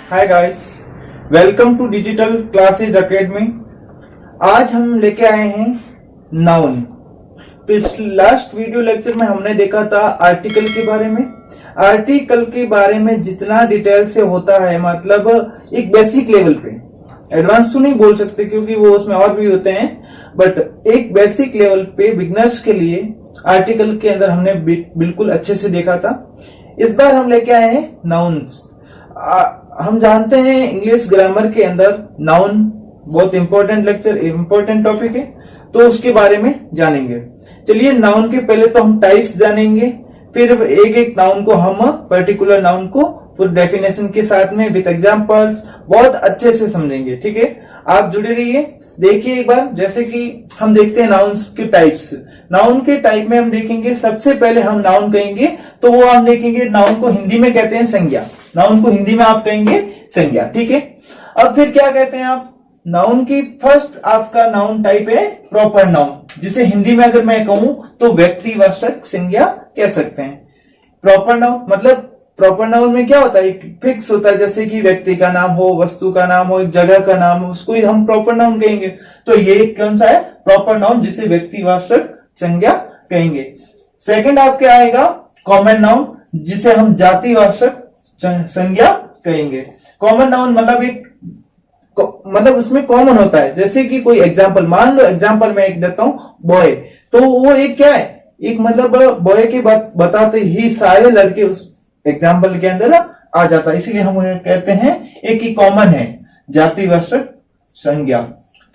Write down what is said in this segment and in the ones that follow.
Hi guys, welcome to digital classes academy. आज हम लेके आए हैं नाउन। लास्ट वीडियो लेक्चर में हमने देखा था आर्टिकल के बारे में। आर्टिकल के बारे में जितना डिटेल से होता है, मतलब एक बेसिक लेवल पे, एडवांस तो नहीं बोल सकते क्योंकि वो उसमें और भी होते हैं, बट एक बेसिक लेवल पे बिगनर्स के लिए आर्टिकल के अंदर हमने बिल्कुल अच्छे से देखा था। इस बार हम लेके आए हैं नाउन्स। हम जानते हैं इंग्लिश ग्रामर के अंदर नाउन बहुत इंपॉर्टेंट टॉपिक है, तो उसके बारे में जानेंगे। चलिए, नाउन के पहले तो हम टाइप्स जानेंगे, फिर एक एक नाउन को हम पर्टिकुलर नाउन को फुल डेफिनेशन के साथ में विद एग्जांपल्स बहुत अच्छे से समझेंगे। ठीक है, आप जुड़े रहिए। देखिए एक बार, जैसे कि हम देखते हैं नाउन्स के टाइप्स। नाउन के टाइप में हम देखेंगे, सबसे पहले हम नाउन कहेंगे तो वो हम देखेंगे, नाउन को हिंदी में कहते हैं संज्ञा। नाउन को हिंदी में आप कहेंगे संज्ञा। ठीक है, अब फिर क्या कहते हैं आप, नाउन की फर्स्ट आपका नाउन टाइप है प्रॉपर नाउन, जिसे हिंदी में अगर मैं कहूं तो व्यक्तिवाचक संज्ञा कह सकते हैं। प्रॉपर नाउन मतलब प्रॉपर नाउन में क्या होता है, एक फिक्स होता है, जैसे कि व्यक्ति का नाम हो, वस्तु का नाम हो, एक जगह का नाम हो, उसको हम प्रॉपर नाउन कहेंगे। तो ये कौन सा है, प्रॉपर नाउन, जिसे व्यक्तिवाचक संज्ञा कहेंगे। सेकंड आपके आएगा कॉमन नाउन, जिसे हम जातिवाचक संज्ञा कहेंगे। कॉमन नाउन मतलब उसमें कॉमन होता है, जैसे कि कोई एग्जाम्पल, मान लो एग्जाम्पल मैं एक देता हूं, बॉय, तो वो एक क्या है, एक मतलब बॉय की बात बताते ही सारे लड़के उस एग्जाम्पल के अंदर आ जाता है, इसीलिए हम कहते हैं एक ही कॉमन है, जातिवाचक संज्ञा।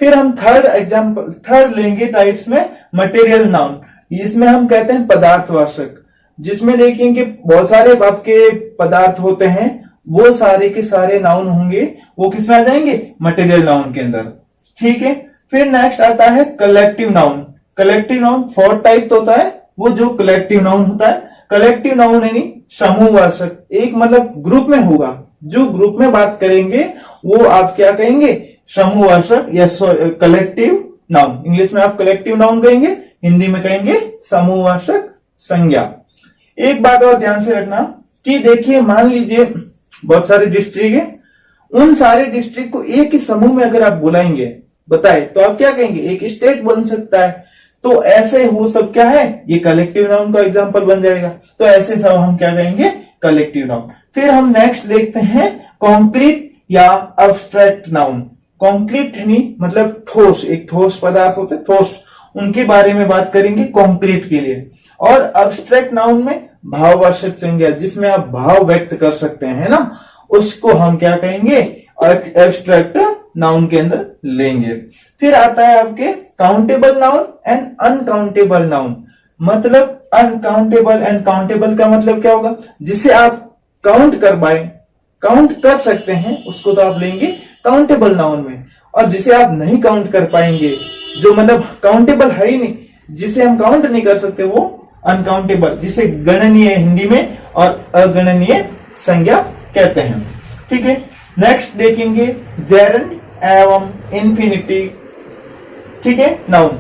फिर हम थर्ड लेंगे टाइप्स में मटेरियल नाउन। इसमें हम कहते हैं पदार्थवाचक, जिसमें देखेंगे बहुत सारे आपके पदार्थ होते हैं, वो सारे के सारे नाउन होंगे, वो किसमें आ जाएंगे, मटेरियल नाउन के अंदर। ठीक है, फिर नेक्स्ट आता है collective noun. Collective noun fourth type तो होता है, वो जो कलेक्टिव नाउन होता है। कलेक्टिव नाउन यानी समूहवाचक, एक मतलब ग्रुप में होगा, जो ग्रुप में बात करेंगे वो आप क्या कहेंगे, समूहवाचक या कलेक्टिव नाउन। इंग्लिश में आप कलेक्टिव नाउन कहेंगे, हिंदी में कहेंगे समूहवाचक संज्ञा। एक बात और ध्यान से रखना कि देखिए, मान लीजिए बहुत सारे डिस्ट्रिक्ट है, उन सारे डिस्ट्रिक्ट को एक ही समूह में अगर आप बुलाएंगे, बताए, तो आप क्या कहेंगे, एक स्टेट बन सकता है। तो ऐसे वो सब क्या है, ये कलेक्टिव नाउन का एग्जांपल बन जाएगा। तो ऐसे सब हम क्या कहेंगे, कलेक्टिव नाउन। फिर हम नेक्स्ट देखते हैं कॉन्क्रीट या अब्स्ट्रैक्ट नाउन। कॉन्क्रीट यानी मतलब ठोस, एक ठोस पदार्थ होते हैं, ठोस, उनके बारे में बात करेंगे कॉन्क्रीट के लिए। और अब्स्ट्रैक्ट नाउन में भाववाचक संज्ञा, जिसमें आप भाव व्यक्त कर सकते हैं ना, उसको हम क्या कहेंगे, एब्स्ट्रैक्ट नाउन के अंदर लेंगे। फिर आता है आपके countable noun and uncountable noun. मतलब अनकाउंटेबल एंड काउंटेबल का मतलब क्या होगा, जिसे आप काउंट कर पाए, काउंट कर सकते हैं, उसको तो आप लेंगे काउंटेबल नाउन में। और जिसे आप नहीं काउंट कर पाएंगे, जो मतलब काउंटेबल है ही नहीं, जिसे हम काउंट नहीं कर सकते, वो अनकाउंटेबल, जिसे गणनीय हिंदी में और अगणनीय संज्ञा कहते हैं। ठीक है, नेक्स्ट देखेंगे जेरंड एवं इन्फिनिटिव। ठीक है, नाउन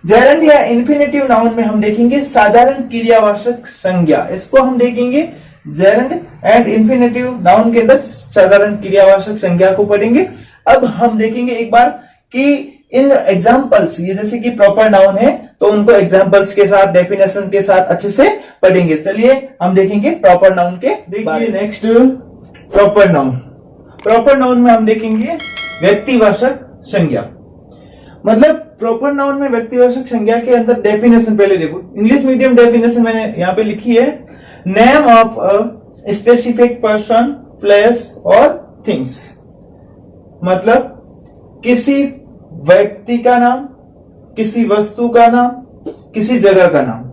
जेरंड या इन्फिनिटिव नाउन में हम देखेंगे साधारण क्रियावाचक संज्ञा। इसको हम देखेंगे जेरंड एंड इन्फिनिटिव नाउन के अंदर साधारण क्रियावाचक संज्ञा को पढ़ेंगे। अब हम देखेंगे एक बार कि इन एग्जाम्पल्स, ये जैसे कि प्रॉपर नाउन है तो उनको एग्जाम्पल्स के साथ, डेफिनेशन के साथ अच्छे से पढ़ेंगे। चलिए हम देखेंगे प्रॉपर नाउन के। देखिए next proper noun. Proper noun में हम देखेंगे व्यक्तिवाचक संज्ञा। मतलब प्रॉपर नाउन में व्यक्तिवाचक संज्ञा के अंदर डेफिनेशन पहले देखो, इंग्लिश मीडियम डेफिनेशन मैंने यहाँ पे लिखी है, name of a specific person, place और थिंग्स। मतलब किसी व्यक्ति का नाम, किसी वस्तु का नाम, किसी जगह का नाम।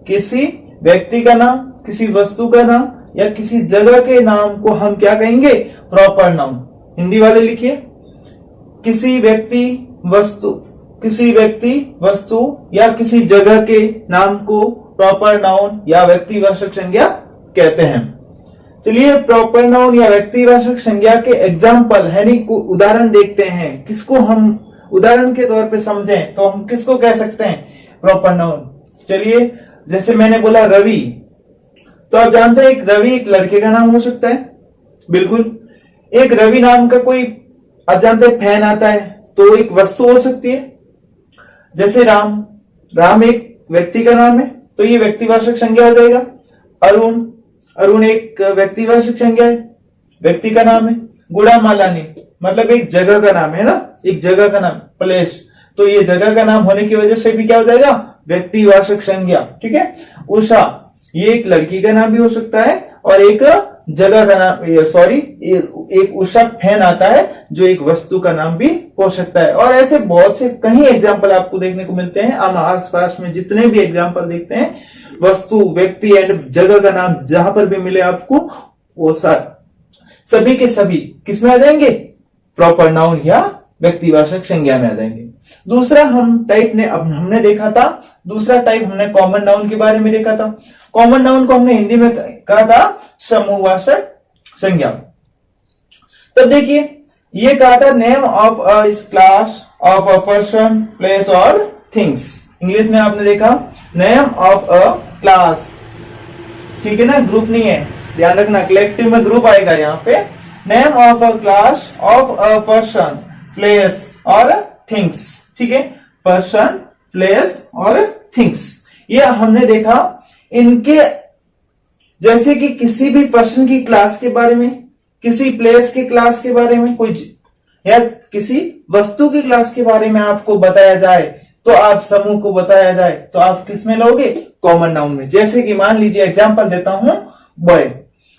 किसी व्यक्ति का नाम, किसी वस्तु का नाम या किसी जगह के नाम को हम क्या कहेंगे, प्रॉपर नाउन। हिंदी वाले लिखिए, किसी व्यक्ति वस्तु या किसी जगह के नाम को प्रॉपर नाउन या व्यक्तिवाचक संज्ञा कहते हैं। चलिए प्रॉपर नाउन या व्यक्तिवाचक संज्ञा के एग्जाम्पल यानी उदाहरण देखते हैं। किसको हम उदाहरण के तौर पे समझें तो हम किसको कह सकते हैं, प्रॉपर नाउन। चलिए जैसे मैंने बोला रवि, तो आप जानते हैं रवि एक लड़के का नाम हो सकता है, बिल्कुल। एक रवि नाम का कोई आप जानते हैं फैन आता है, तो एक वस्तु हो सकती है। जैसे राम, राम एक व्यक्ति का नाम है, तो ये व्यक्तिवाचक संज्ञा हो जाएगा। अरुण, अरुण एक व्यक्तिवाचक संज्ञा है, व्यक्ति का नाम है। गुड़ामालानी मतलब एक जगह का नाम है ना, एक जगह का नाम, प्लेस, तो ये जगह का नाम होने की वजह से भी क्या हो जाएगा, व्यक्तिवाचक संज्ञा। ठीक है। उषा, ये एक लड़की का नाम भी हो सकता है और एक जगह का नाम, सॉरी एक उषा फैन आता है जो एक वस्तु का नाम भी हो सकता है। और ऐसे बहुत से कई एग्जाम्पल आपको देखने को मिलते हैं। हम आसपास में जितने भी एग्जाम्पल देखते हैं, वस्तु, व्यक्ति एंड जगह का नाम जहां पर भी मिले आपको, वो सभी के सभी किसमें आ जाएंगे, प्रॉपर नाउन या व्यक्तिवाचक संज्ञा में आ जाएंगे। दूसरा हम टाइप ने अब हमने देखा था, दूसरा टाइप हमने कॉमन नाउन के बारे में देखा था। कॉमन नाउन को हमने हिंदी में कहा था समूहवाचक संज्ञा। तब देखिए ये कहा था name of a class of a person, place और थिंग्स। इंग्लिश में आपने देखा नेम ऑफ अ क्लास, ठीक है ना, ग्रुप नहीं है, ध्यान रखना, कलेक्टिव में ग्रुप आएगा यहाँ पे। Name of a class of a person, place और थिंग्स, ठीक है, पर्सन, प्लेस और थिंग्स। ये हमने देखा इनके, जैसे कि किसी भी पर्सन की क्लास के बारे में, किसी प्लेस के क्लास के बारे में, कोई या किसी वस्तु की क्लास के बारे में आपको बताया जाए, तो आप समूह को बताया जाए तो आप किस में लोगे, कॉमन नाउन में। जैसे कि मान लीजिए एग्जांपल देता हूं, बॉय,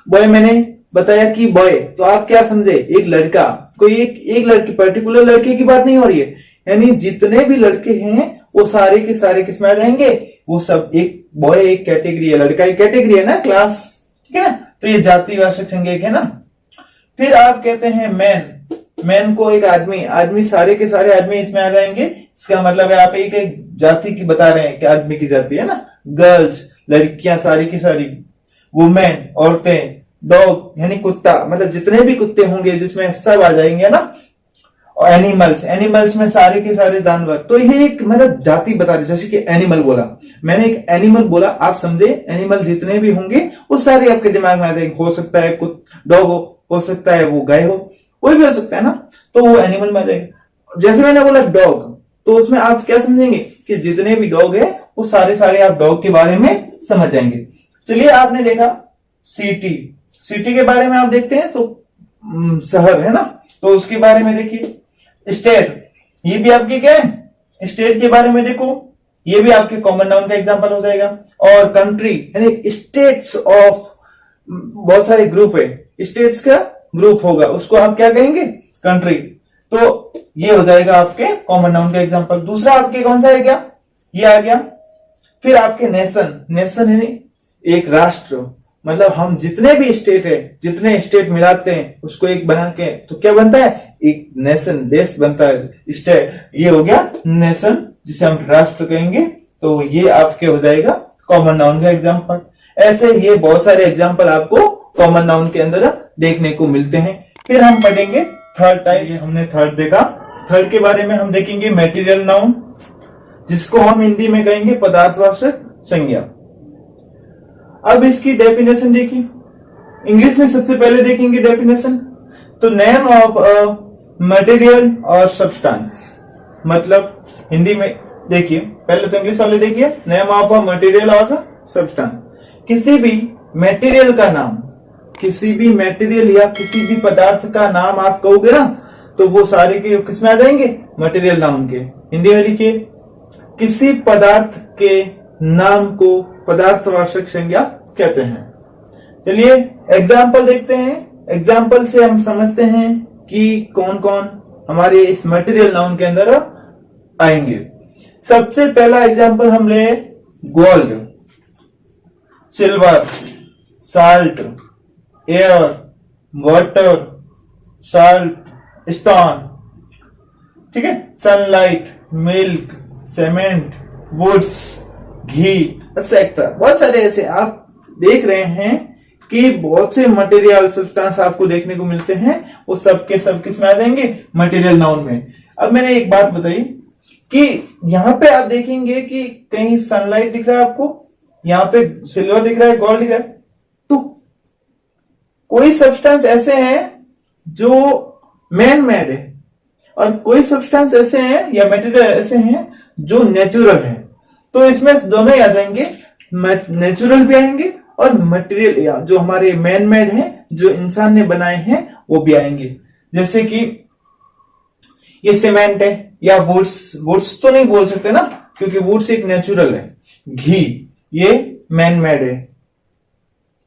बॉय मैंने बताया कि बॉय, तो आप क्या समझे, एक लड़का, कोई एक लड़की, पर्टिकुलर लड़के की बात नहीं हो रही है, यानी जितने भी लड़के हैं वो सारे के सारे किस में आ जाएंगे, वो सब एक, बॉय एक कैटेगरी है, लड़का एक कैटेगरी है ना, क्लास, ठीक है ना, तो ये जातिवाचक संज्ञा है ना। फिर आप कहते हैं मैन, मैन को एक आदमी, आदमी सारे के सारे आदमी इसमें आ जाएंगे। इसका मतलब है आप एक जाति की बता रहे हैं कि आदमी की जाति है ना। गर्ल्स, लड़कियां सारी की सारी, वुमेन, औरतें, डॉग यानी कुत्ता, मतलब जितने भी कुत्ते होंगे जिसमें सब आ जाएंगे ना। और एनिमल्स, एनिमल्स में सारे के सारे जानवर, तो ये एक मतलब जाति बता रहे, जैसे कि एनिमल बोला, मैंने एक एनिमल बोला, आप समझे, एनिमल जितने भी होंगे वो सारे आपके दिमाग में आ जाएंगे। हो सकता है डॉग हो सकता है वो गाय हो, कोई भी हो सकता है ना, तो वो एनिमल में आ जाएगा। जैसे मैंने बोला डॉग, तो उसमें आप क्या समझेंगे कि जितने भी डॉग है वो सारे सारे आप डॉग के बारे में समझ जाएंगे। चलिए आपने देखा सिटी, सिटी के बारे में आप देखते हैं तो शहर है ना, तो उसके बारे में देखिए। स्टेट, ये भी आपके क्या है, स्टेट के बारे में देखो, ये भी आपके कॉमन नाउन का एग्जांपल हो जाएगा। और कंट्री यानी स्टेट्स ऑफ, बहुत सारे ग्रुप है, स्टेट्स का ग्रुप होगा, उसको आप क्या कहेंगे, कंट्री, तो ये हो जाएगा आपके कॉमन नाउन का एग्जांपल। दूसरा आपके कौन सा है, क्या ये आ गया। फिर आपके नेशन, नेशन है एक राष्ट्र, मतलब हम जितने भी स्टेट है, जितने स्टेट मिलाते हैं उसको एक बना के तो क्या बनता है, एक नेशन, देश बनता है। स्टेट ये हो गया नेशन, जिसे हम राष्ट्र कहेंगे, तो ये आपके हो जाएगा कॉमन नाउन का एग्जांपल। ऐसे ये बहुत सारे एग्जांपल आपको कॉमन नाउन के अंदर देखने को मिलते हैं। फिर हम पढ़ेंगे थर्ड टाइप, ये हमने थर्ड देखा। थर्ड के बारे में हम देखेंगे मटेरियल नाउन, जिसको हम हिंदी में कहेंगे पदार्थवाचक संज्ञा। अब इसकी डेफिनेशन देखिए, इंग्लिश में सबसे पहले देखेंगे डेफिनेशन। तो नेम ऑफ अ मटेरियल और सब्सटेंस, मतलब हिंदी में देखिए, पहले तो इंग्लिश वाले देखिए, नेम ऑफ अ मटेरियल और सब्सटेंस, किसी भी मटेरियल का नाम, किसी भी मटेरियल या किसी भी पदार्थ का नाम आप कहोगे ना, तो वो सारे के किसमें आ जाएंगे, मटेरियल नाउन के। हिंदी में लिखिए, किसी पदार्थ के नाम को पदार्थवाचक संज्ञा कहते हैं। चलिए एग्जाम्पल देखते हैं, एग्जाम्पल से हम समझते हैं कि कौन कौन हमारे इस मटेरियल नाउन के अंदर आएंगे। सबसे पहला एग्जाम्पल हम ले, gold, silver, salt, air, water, salt, stone, ठीक है, सनलाइट, मिल्क, सीमेंट, वुड्स, घी एक्सेट्रा। बहुत सारे ऐसे आप देख रहे हैं कि बहुत से मटेरियल सब्सटेंस आपको देखने को मिलते हैं, वो सब के सब किस में आ जाएंगे, मटेरियल नाउन में। अब मैंने एक बात बताई कि यहां पे आप देखेंगे कि कहीं सनलाइट दिख रहा है आपको, यहां पे सिल्वर दिख रहा है, गोल्ड दिख रहा है, तो कोई सब्सटेंस ऐसे हैं जो मैन मेड है, और कोई सब्सटेंस ऐसे हैं या मटेरियल ऐसे हैं जो नेचुरल है। तो इसमें दोनों ही आ जाएंगे, नेचुरल भी आएंगे और मटेरियल या जो हमारे मैन मेड है, जो इंसान ने बनाए हैं, वो भी आएंगे। जैसे कि ये सीमेंट है या वुड्स, वुड्स तो नहीं बोल सकते ना, क्योंकि वुड्स एक नेचुरल है। घी ये मैन मेड है,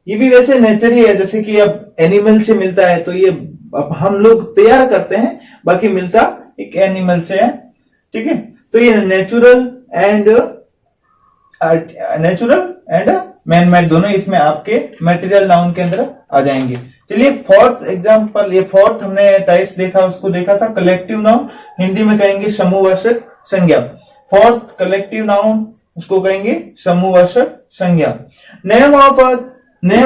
ये भी वैसे नेचर ही है, जैसे कि अब एनिमल से मिलता है, तो ये अब हम लोग तैयार करते हैं, बाकी मिलता एक एनिमल से है। ठीक है, तो ये नेचुरल एंड मैन मेड दोनों इसमें आपके मटेरियल नाउन के अंदर आ जाएंगे। चलिए फोर्थ एग्जांपल, ये फोर्थ हमने टाइप्स देखा, उसको देखा था कलेक्टिव नाउन, हिंदी में कहेंगे समूहवाचक संज्ञा। फोर्थ कलेक्टिव नाउन, उसको कहेंगे समूहवाचक संज्ञा। Name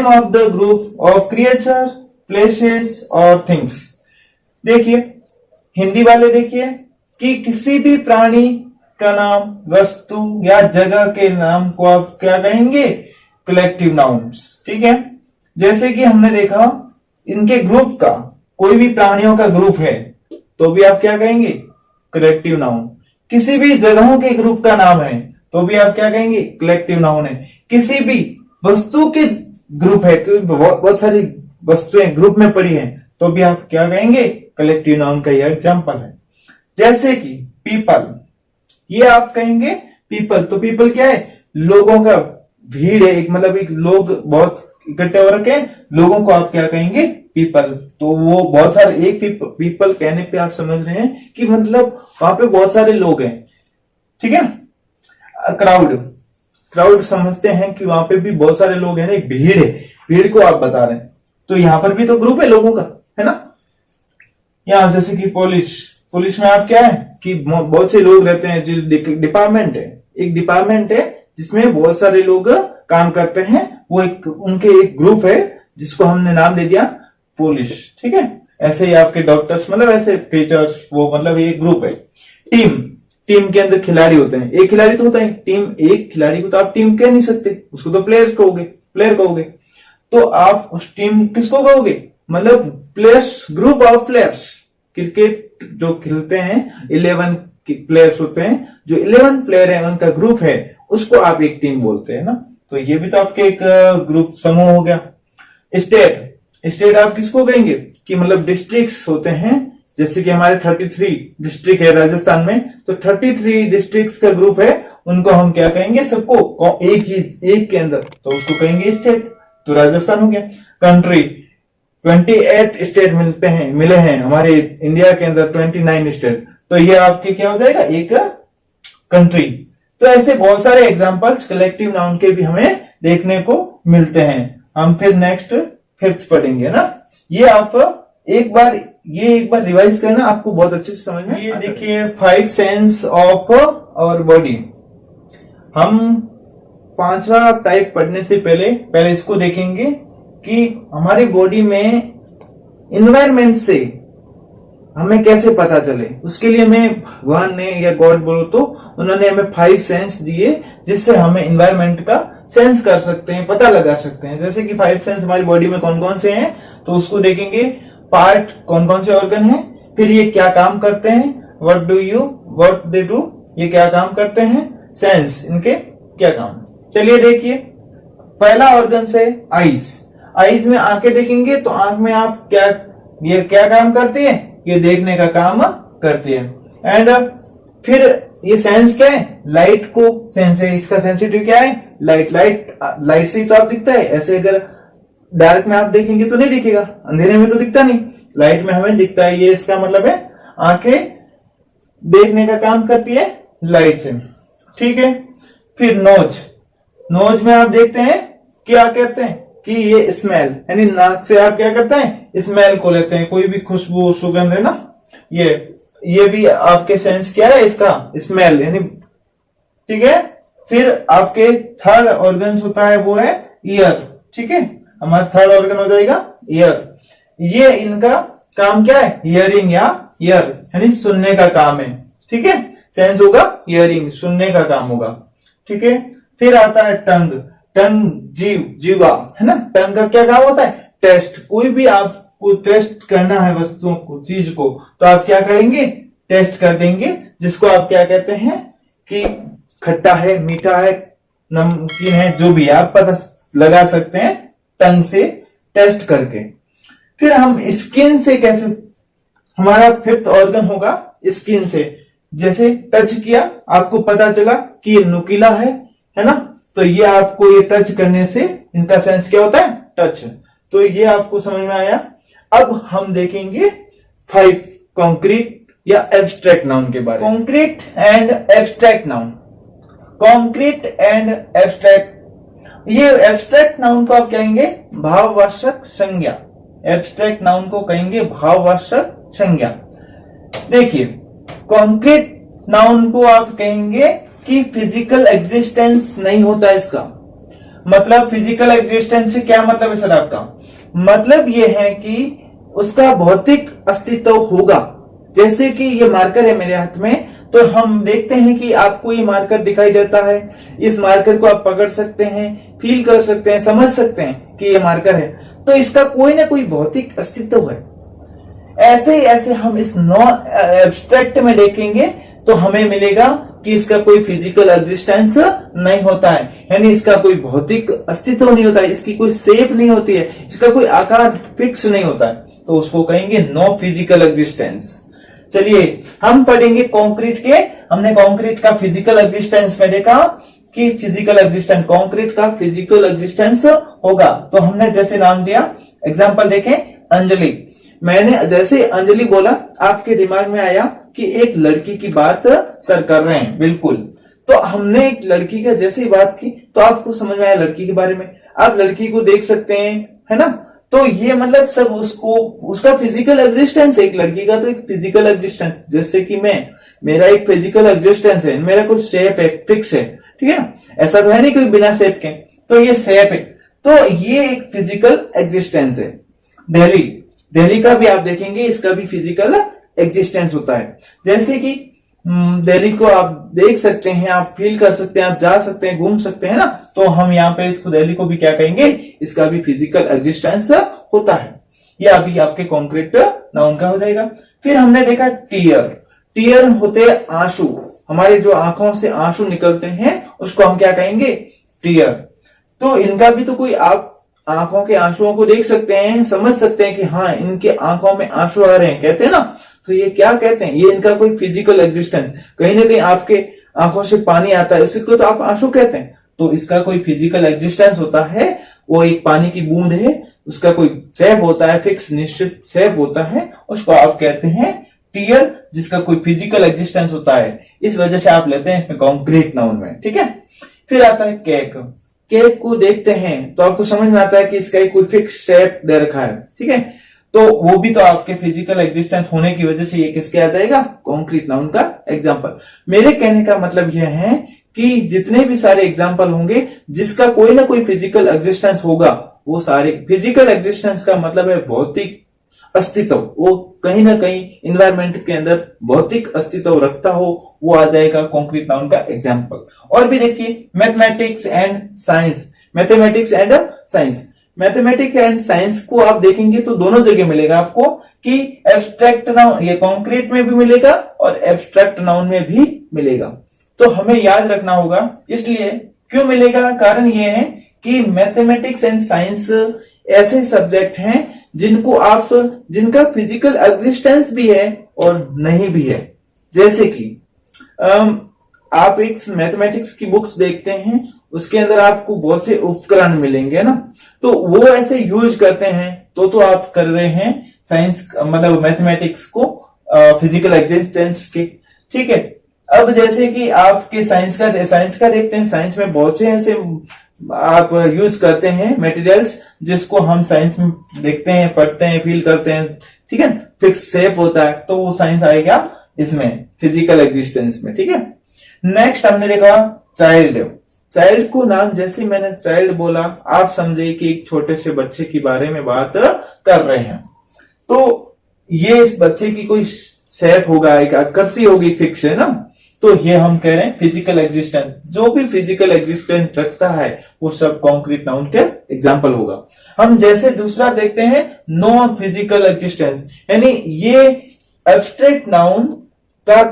of the group of creature, places और थिंग्स। देखिए हिंदी वाले, देखिए कि किसी भी प्राणी का नाम, वस्तु या जगह के नाम को आप क्या कहेंगे, कलेक्टिव नाउन्स। ठीक है, जैसे कि हमने देखा इनके ग्रुप का, कोई भी प्राणियों का ग्रुप है तो भी आप क्या कहेंगे, कलेक्टिव नाउन। किसी भी जगहों के ग्रुप का नाम है तो भी आप क्या कहेंगे, कलेक्टिव नाउन है। किसी भी वस्तु के ग्रुप है, बहुत सारी वस्तुएं ग्रुप में पड़ी हैं, तो भी आप क्या कहेंगे, कलेक्टिव नाउन का यह एग्जांपल है। जैसे कि पीपल, ये आप कहेंगे पीपल, तो पीपल क्या है, लोगों का भीड़ है, एक मतलब एक लोग बहुत इकट्ठे हो रखे हैं, लोगों को आप क्या कहेंगे, पीपल। तो वो बहुत सारे, एक पीपल कहने पे आप समझ रहे हैं कि मतलब वहां पे बहुत सारे लोग हैं। ठीक है, क्राउड समझते हैं कि वहां पे भी बहुत सारे लोग हैं ना, एक भीड़ है, भीड़ को आप बता रहे हैं, तो यहां पर भी तो ग्रुप है लोगों का, है ना। यहाँ जैसे कि पुलिस में आप क्या है कि बहुत से लोग रहते हैं, जो डिपार्टमेंट है, एक डिपार्टमेंट है जिसमें बहुत सारे लोग काम करते हैं, वो उनके एक ग्रुप है जिसको हमने नाम दे दिया पुलिस। ठीक है, ऐसे ही आपके डॉक्टर्स, मतलब ऐसे टीचर्स, वो मतलब एक ग्रुप है। टीम के अंदर खिलाड़ी होते हैं, एक खिलाड़ी तो होता है, टीम, एक खिलाड़ी को तो आप टीम कह नहीं सकते, उसको तो प्लेयर कहोगे। तो आप उस टीम किसको कहोगे, मतलब players, group of players. Cricket जो खेलते हैं 11 प्लेयर्स होते हैं, जो 11 प्लेयर है उनका ग्रुप है, उसको आप एक टीम बोलते हैं ना। तो ये भी तो आपके एक ग्रुप, समूह हो गया। स्टेट आप किसको कहेंगे कि मतलब डिस्ट्रिक्ट्स होते हैं, जैसे कि हमारे 33 डिस्ट्रिक्ट है राजस्थान में, तो 33 डिस्ट्रिक्ट्स का ग्रुप है, उनको हम क्या कहेंगे, सबको एक के अंदर, तो उसको कहेंगे स्टेट। तो राजस्थान हो गया। कंट्री, 28 स्टेट मिले हैं हमारे इंडिया के अंदर, 29 स्टेट, तो ये आपके क्या हो जाएगा, एक कंट्री। तो ऐसे बहुत सारे एग्जांपल्स कलेक्टिव नाउन के भी हमें देखने को मिलते हैं। हम फिर नेक्स्ट 5th पढ़ेंगे ना। ये आप एक बार रिवाइज करना, आपको बहुत अच्छे से समझ में। ये देखिए 5 सेंस ऑफ आवर बॉडी। हम 5वां टाइप पढ़ने से पहले इसको देखेंगे कि हमारी बॉडी में इन्वायरमेंट से हमें कैसे पता चले। उसके लिए हमें भगवान ने, या गॉड बोलो तो, उन्होंने हमें 5 सेंस दिए, जिससे हमें इन्वायरमेंट का सेंस कर सकते हैं, पता लगा सकते हैं। जैसे कि 5 सेंस हमारी बॉडी में कौन कौन से हैं, तो उसको देखेंगे। पार्ट, कौन कौन से ऑर्गन हैं, फिर ये क्या काम करते हैं, व्हाट दे डू, ये क्या काम करते हैं, सेंस, इनके क्या काम। चलिए देखिए, पहला ऑर्गन से आईज में आंखें देखेंगे, तो आंख में आप ये क्या काम करती है, ये देखने का काम करती है। एंड फिर ये सेंस क्या है, लाइट को सेंस है, इसका सेंसिटिव क्या है, लाइट से ही तो आप दिखता है। ऐसे अगर डार्क में आप देखेंगे तो नहीं दिखेगा, अंधेरे में तो दिखता नहीं, लाइट में हमें दिखता है। ये इसका मतलब है आंखें देखने का काम करती है लाइट से। ठीक है, फिर नोज में आप देखते हैं, क्या कहते हैं कि ये स्मेल, यानी नाक से आप क्या करते हैं, स्मेल को लेते हैं, कोई भी खुशबू, सुगंध है ना, ये भी आपके सेंस क्या है, इसका स्मेल, यानी। ठीक है, फिर आपके थर्ड ऑर्गन होता है, वो है ईयर। ठीक है, हमारा थर्ड ऑर्गन हो जाएगा ईयर। ये इनका काम क्या है, हियरिंग या ईयर, यानी सुनने का काम है। ठीक है, सेंस होगा हियरिंग, सुनने का काम होगा। ठीक है, फिर आता है टंग, जीवा, है ना। टंग का क्या काम होता है, टेस्ट, कोई भी आप आपको टेस्ट करना है वस्तुओं को, चीज को, तो आप क्या करेंगे, टेस्ट कर देंगे, जिसको आप क्या कहते हैं कि खट्टा है, मीठा है, नमकीन है, जो भी आप पता लगा सकते हैं टंग से टेस्ट करके। फिर हम स्किन से कैसे, हमारा फिफ्थ ऑर्गन होगा स्किन से, जैसे टच किया, आपको पता चला कि ये नुकीला है ना, तो ये आपको ये टच करने से इनका सेंस क्या होता है, टच। तो ये आपको समझ में आया। अब हम देखेंगे 5 कॉन्क्रीट या एब्स्ट्रैक्ट नाउन के बारे में। Concrete and abstract noun, concrete and abstract, ये एब्स्ट्रैक्ट नाउन को आप कहेंगे भाववाचक संज्ञा, एब्स्ट्रैक्ट नाउन को कहेंगे भाववाचक संज्ञा। देखिए कॉन्क्रीट नाउन को आप कहेंगे कि फिजिकल एग्जिस्टेंस नहीं होता इसका, मतलब फिजिकल एग्जिस्टेंस से क्या मतलब है सर आपका, मतलब ये है कि उसका भौतिक अस्तित्व होगा। जैसे कि ये मार्कर है मेरे हाथ में, तो हम देखते हैं कि आपको ये मार्कर दिखाई देता है, इस मार्कर को आप पकड़ सकते हैं, फील कर सकते हैं, समझ सकते हैं कि ये मार्कर है, तो इसका कोई ना कोई भौतिक अस्तित्व है। ऐसे ही ऐसे हम इस नॉन एब्स्ट्रैक्ट में देखेंगे तो हमें मिलेगा कि इसका कोई फिजिकल एग्जिस्टेंस नहीं होता है, यानी इसका कोई भौतिक अस्तित्व नहीं होता है, इसकी कोई शेप नहीं होती है, इसका कोई आकार फिक्स नहीं होता है, तो उसको कहेंगे नो फिजिकल एग्जिस्टेंस। चलिए हम पढ़ेंगे कंक्रीट के, हमने कंक्रीट का फिजिकल एग्जिस्टेंस में देखा कि फिजिकल एग्जिस्टेंस, कंक्रीट का फिजिकल एग्जिस्टेंस होगा, तो हमने जैसे नाम दिया, एग्जांपल देखें अंजलि, मैंने जैसे अंजलि बोला आपके दिमाग में आया कि एक लड़की की बात सर कर रहे हैं, बिल्कुल, तो हमने एक लड़की का जैसे ही बात की तो आपको समझ में आया लड़की के बारे में, आप लड़की को देख सकते हैं, है ना, तो ये मतलब सब उसको, उसका फिजिकल एग्जिस्टेंस है, एक लड़की का तो एक फिजिकल एग्जिस्टेंस, जैसे कि मेरा एक फिजिकल एग्जिस्टेंस है, मेरा कुछ शेप है, फिक्स है, ठीक है ना, ऐसा तो है नहीं कोई बिना शेप के, तो ये शेप है, तो ये एक फिजिकल एग्जिस्टेंस है। दिल्ली का भी आप देखेंगे, इसका भी फिजिकल एग्जिस्टेंस होता है, जैसे कि दिल्ली को आप देख सकते हैं, आप फील कर सकते हैं, आप जा सकते हैं, घूम सकते हैं ना, तो हम यहाँ पे इसको दिल्ली को भी क्या कहेंगे, इसका भी फिजिकल एग्जिस्टेंस होता है। ये अभी आपके कॉन्क्रीट नाउन का हो जाएगा। फिर हमने देखा टीयर होते हैं आंसू, हमारे जो आंखों से आंसू निकलते हैं उसको हम क्या कहेंगे, टीयर। तो इनका भी तो कोई, आप आंखों के आंसुओं को देख सकते हैं, समझ सकते हैं कि हाँ इनके आंखों में आंसू आ रहे हैं, कहते हैं ना, तो ये क्या कहते हैं, ये इनका कोई फिजिकल एग्जिस्टेंस, कहीं ना कहीं आपके आंखों से पानी आता है, इसको तो आप आंसू कहते हैं, तो इसका कोई फिजिकल एग्जिस्टेंस होता है, वो एक पानी की बूंद है, उसका कोई शेप होता है, फिक्स निश्चित शेप होता है, उसको आप कहते हैं टीयर, जिसका कोई फिजिकल एग्जिस्टेंस होता है, इस वजह से आप लेते हैं इसमें कॉन्क्रीट नाउन में, ठीक है। फिर आता है केक को देखते हैं तो आपको समझ में आता है कि इसका एक कोई फिक्स शेप दे रखा है, ठीक है, तो वो भी तो आपके फिजिकल एग्जिस्टेंस होने की वजह से ये किसके आ जाएगा, कॉन्क्रीट नाउन का एग्जांपल। मेरे कहने का मतलब यह है कि जितने भी सारे एग्जांपल होंगे जिसका कोई ना कोई फिजिकल एग्जिस्टेंस होगा, वो सारे फिजिकल एग्जिस्टेंस का मतलब है भौतिक अस्तित्व, वो कहीं ना कहीं इन्वायरमेंट के अंदर भौतिक अस्तित्व रखता हो, वो आ जाएगा कॉन्क्रीट नाउन का एग्जांपल। और भी देखिए mathematics and science, mathematics and science, mathematics and science को आप देखेंगे तो दोनों जगह मिलेगा आपको कि एब्स्ट्रैक्ट नाउन, ये कॉन्क्रीट में भी मिलेगा और एब्स्ट्रैक्ट नाउन में भी मिलेगा, तो हमें याद रखना होगा। इसलिए क्यों मिलेगा, कारण ये है कि मैथमेटिक्स एंड साइंस ऐसे सब्जेक्ट हैं जिनका फिजिकल एग्जिस्टेंस भी है और नहीं भी है। जैसे कि आप एक मैथमेटिक्स की बुक्स देखते हैं, उसके अंदर आपको बहुत से उपकरण मिलेंगे ना, तो वो ऐसे यूज करते हैं, तो आप कर रहे हैं साइंस, मतलब मैथमेटिक्स को फिजिकल एग्जिस्टेंस के, ठीक है। अब जैसे कि आपके साइंस का देखते हैं, साइंस में बहुत से ऐसे आप यूज करते हैं मटेरियल्स जिसको हम साइंस में देखते हैं, पढ़ते हैं, फील करते हैं, ठीक है, फिक्स शेप होता है, तो वो साइंस आएगा इसमें फिजिकल एग्जिस्टेंस में, ठीक है। नेक्स्ट हमने देखा चाइल्ड को नाम, जैसे मैंने चाइल्ड बोला आप समझे कि एक छोटे से बच्चे के बारे में बात कर रहे हैं, तो ये इस बच्चे की कोई शेप होगा, एक आकृति होगी, फिक्स है ना, तो ये हम कह रहे हैं फिजिकल एग्जिस्टेंस। जो भी फिजिकल एग्जिस्टेंस रखता है वो सब कॉन्क्रीट नाउन के एग्जाम्पल होगा। हम जैसे दूसरा देखते हैं नो फिजिकल एग्जिस्टेंस, यानी ये एब्स्ट्रैक्ट नाउन का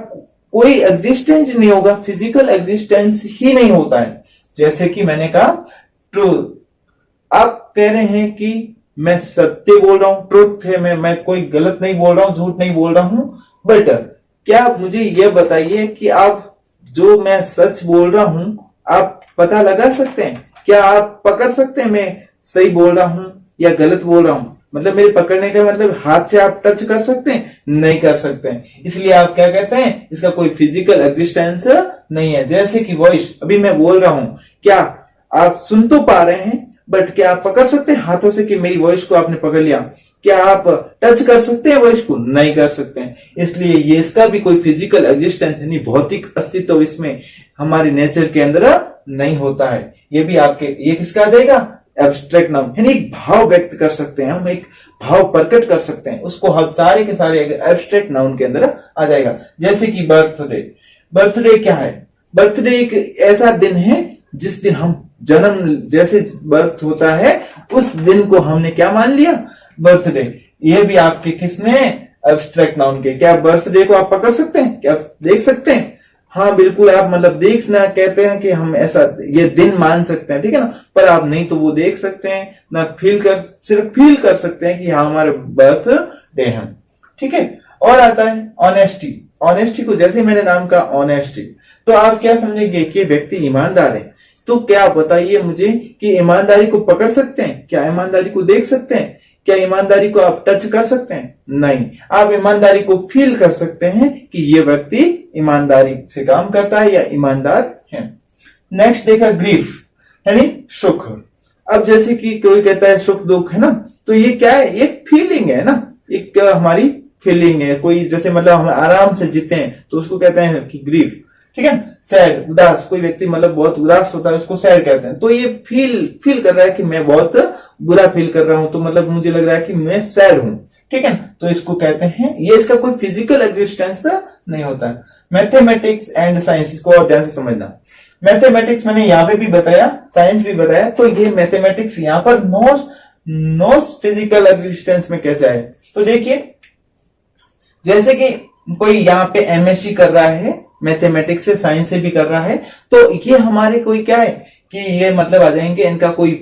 कोई एग्जिस्टेंस नहीं होगा, फिजिकल एग्जिस्टेंस ही नहीं होता है। जैसे कि मैंने कहा ट्रूथ, आप कह रहे हैं कि मैं सत्य बोल रहा हूं, ट्रुथ है, मैं कोई गलत नहीं बोल रहा हूं, झूठ नहीं बोल रहा हूं। बट क्या आप मुझे यह बताइए कि आप जो मैं सच बोल रहा हूं आप पता लगा सकते हैं? क्या आप पकड़ सकते हैं मैं सही बोल रहा हूं या गलत बोल रहा हूं? मतलब मेरे पकड़ने का मतलब हाथ से आप टच कर सकते हैं? नहीं कर सकते हैं। इसलिए आप क्या कहते हैं, इसका कोई फिजिकल एग्जिस्टेंस नहीं है। जैसे कि वॉइस, अभी मैं बोल रहा हूं, क्या आप सुन तो पा रहे हैं बट क्या आप पकड़ सकते हैं हाथों से कि मेरी वॉइस को आपने पकड़ लिया? क्या आप टच कर सकते हैं वॉइस को? नहीं कर सकते हैं। इसलिए ये इसका भी कोई फिजिकल एग्जिस्टेंस यानी भौतिक अस्तित्व इसमें हमारे नेचर के अंदर नहीं होता है। ये भी आपके, ये किसका आ जाएगा? एब्स्ट्रैक्ट नाउन, यानी एक भाव व्यक्त कर सकते हैं, हम एक भाव प्रकट कर सकते हैं, उसको हम सारे के सारे एब्स्ट्रैक्ट नाउन के अंदर आ जाएगा। जैसे कि बर्थडे, बर्थडे क्या है? बर्थडे एक ऐसा दिन है जिस दिन हम जन्म, जैसे बर्थ होता है उस दिन को हमने क्या मान लिया? बर्थडे। ये भी आपके किसने? एब्स्ट्रैक्ट नाउन के। क्या बर्थडे को आप पकड़ सकते हैं? क्या आप देख सकते हैं? हाँ बिल्कुल, आप मतलब देखना कहते हैं कि हम ऐसा ये दिन मान सकते हैं, ठीक है ना, पर आप नहीं तो वो देख सकते हैं ना, फील कर, सिर्फ फील कर सकते हैं कि हाँ हमारे बर्थ डे है, ठीक है। और आता है ऑनेस्टी। ऑनेस्टी को जैसे मैंने नाम कहा ऑनेस्टी, तो आप क्या समझेंगे कि व्यक्ति ईमानदार है। तो क्या बताइए मुझे कि ईमानदारी को पकड़ सकते हैं? क्या ईमानदारी को देख सकते हैं? क्या ईमानदारी को आप टच कर सकते हैं? नहीं। आप ईमानदारी को फील कर सकते हैं कि ये व्यक्ति ईमानदारी से काम करता है या ईमानदार है। नेक्स्ट देखा ग्रीफ, यानी सुख। अब जैसे कि कोई कहता है सुख दुख है ना, तो ये क्या है? ये फीलिंग है ना, एक हमारी फीलिंग है। कोई जैसे मतलब हम आराम से जीते हैं तो उसको कहते हैं कि ग्रीफ, ठीक है। सैड, उदास, कोई व्यक्ति मतलब बहुत उदास होता है उसको सैड कहते हैं। तो ये फील कर रहा है कि मैं बहुत बुरा फील कर रहा हूं, तो मतलब मुझे लग रहा है कि मैं सैड हूं, ठीक है, तो इसको कहते हैं। ये इसका कोई फिजिकल एग्जिस्टेंस नहीं होता है। मैथमेटिक्स एंड साइंस, इसको और ध्यान से समझना। मैथमेटिक्स मैंने यहाँ पे भी बताया, साइंस भी बताया, तो ये मैथमेटिक्स यहाँ पर नो फिजिकल एग्जिस्टेंस में कैसे आए? तो देखिए, जैसे कि कोई यहाँ पे एमएससी कर रहा है, मैथमेटिक्स से, साइंस से भी कर रहा है, तो ये हमारे कोई क्या है कि ये मतलब आ जाएंगे, इनका कोई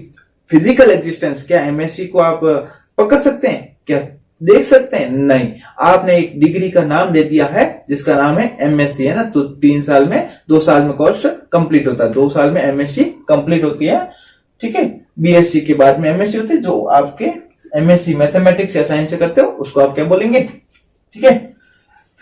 फिजिकल एग्जिस्टेंस। क्या एमएससी को आप पकड़ सकते हैं? क्या देख सकते हैं? नहीं। आपने एक डिग्री का नाम दे दिया है जिसका नाम है एमएससी, है ना, तो 3 साल में 2 साल में कोर्स कंप्लीट होता है, 2 साल में एमएससी कंप्लीट होती है, ठीक है। बीएससी के बाद में एमएससी होती है। जो आपके एमएससी मैथमेटिक्स या साइंस से करते हो उसको आप क्या बोलेंगे, ठीक है।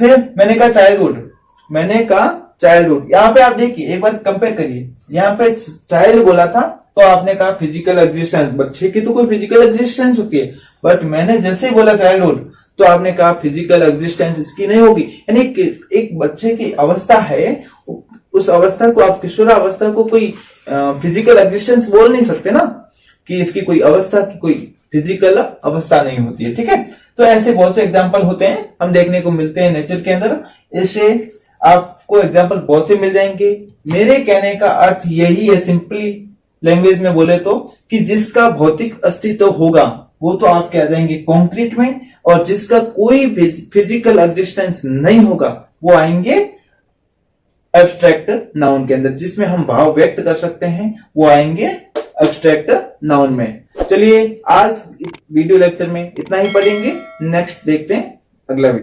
फिर मैंने कहा चाइल्डहुड, मैंने कहा चाइल्डहुड, यहाँ पे आप देखिए एक बार कंपेयर करिए, यहाँ पे चाइल्ड बोला था तो आपने कहा फिजिकल एग्जिस्टेंस, बच्चे की तो कोई फिजिकल एग्जिस्टेंस होती है, बट मैंने जैसे ही बोला चाइल्डहुड तो आपने कहा फिजिकल एग्जिस्टेंस इसकी नहीं होगी। यानी एक बच्चे की अवस्था है, उस अवस्था को आप किशोरावस्था को कोई फिजिकल एग्जिस्टेंस बोल नहीं सकते ना, कि इसकी कोई अवस्था की कोई फिजिकल अवस्था नहीं होती है, ठीक है। तो ऐसे बहुत से एग्जाम्पल होते हैं, हम देखने को मिलते हैं नेचर के अंदर। ऐसे आपको एग्जाम्पल बहुत से मिल जाएंगे। मेरे कहने का अर्थ यही है, सिंपली लैंग्वेज में बोले तो, कि जिसका भौतिक अस्तित्व होगा वो तो आपके आ जाएंगे कॉन्क्रीट में, और जिसका कोई फिजिकल एग्जिस्टेंस नहीं होगा वो आएंगे एब्स्ट्रैक्ट नाउन के अंदर, जिसमें हम भाव व्यक्त कर सकते हैं, वो आएंगे एब्स्ट्रैक्ट नाउन में। चलिए आज वीडियो लेक्चर में इतना ही पढ़ेंगे, नेक्स्ट देखते हैं अगला वीडियो।